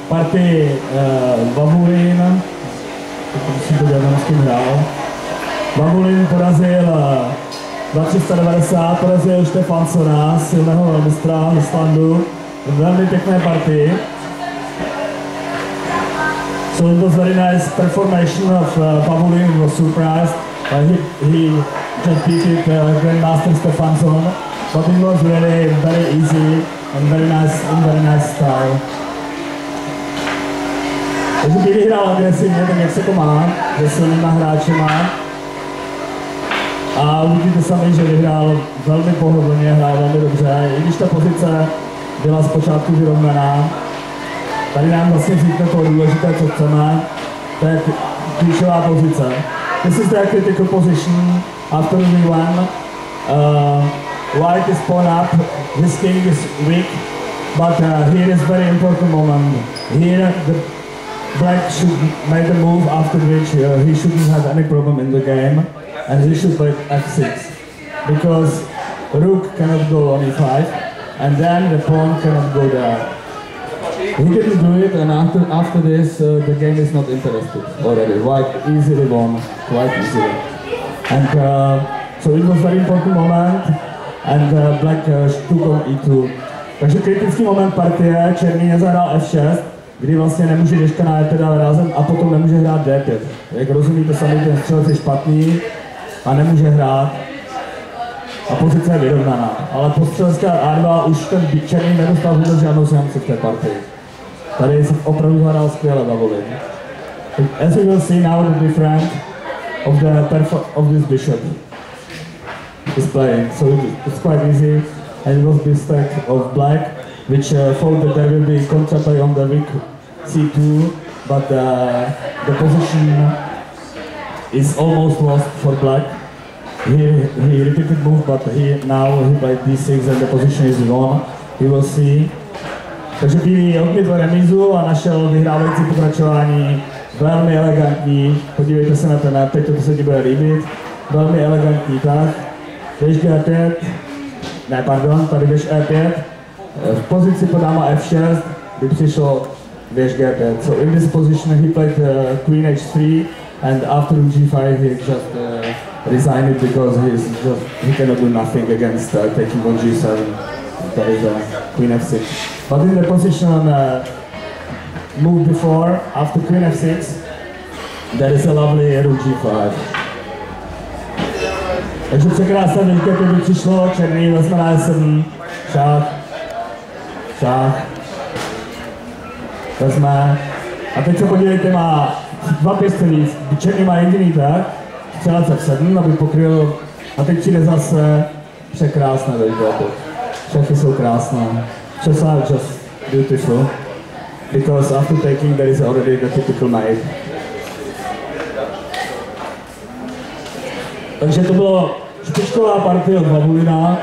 partii Babulín, musím to dělat, s tím hrál. Babulín porazil 2390, porazil Štefansona, silného mistra z Islandu, velmi pěkné partii. So it was very nice performation of Babulín. He was surprised. He just beat Grandmaster Stefansson, but it was really very easy and very nice style. Takže Billy hrál agresivně, tak jak se to má, se silnýma hráčema. A uvidíte sami, že vyhrál velmi pohodlně, hrál velmi dobře, i když ta pozice byla zpočátku vyrovnaná. Tady nám vlastně říká to důležité, co chceme, to je klíčová pozice. This is the critical position after we won. White is pawn up, this king is weak, but here is very important moment. Here the black should make a move after which he shouldn't have any problem in the game, and he should play f6, because rook cannot go on e5, and then the pawn cannot go there. He didn't do it, and after this the game is not interested already. White easily won, quite easily. And so it was very important moment, and black took on e2. Takže kritický moment partie, černý nezahrál f6, kdy vlastně nemůže ještě na e5 dát rázem a potom nemůže hrát d5. Jak rozumíte sami, ten střelec je špatný a nemůže hrát. A pozice je vyrovnaná. Ale po střelce a2 už ten černý nedostal vůbec žádnou šanci v té partii. Tady se opravdu hrál skvěle Babulín. As you will see now the difference of this bishop is playing. So it's quite easy, and it was mistake of black, which thought that there will be contraplay on the rook c2, but the position is almost lost for black. He repeated move, but now he played d6 and the position is wrong. You will see. Takže Bílý odmítl remízu a našel vyhrávající pokračování, velmi elegantní. Podívejte se na ten, teď to se ti bude líbit. Velmi elegantní tah. Běž g5, ne pardon, tady běž e5. V pozici po dáma f6 by přišlo běž g5. So in this position he played queen h3, and after g5 he just resigned it because he cannot do nothing against taking on g7. That is queen f6. But in the position move before, after queen f6, there is a lovely rook g5. Takže překrásné vidíte, kdyby přišlo černý, vezme na e7, šach, vezme. A teď se podívejte, má dva pěstí, černý má jediný tah, střelec f7, aby pokryl, a teď přijde zase překrásné vidíte. Šachy jsou krásné. Chess are just beautiful, because after taking there is already the typical knight. Takže to bylo špičková partie od Babulina.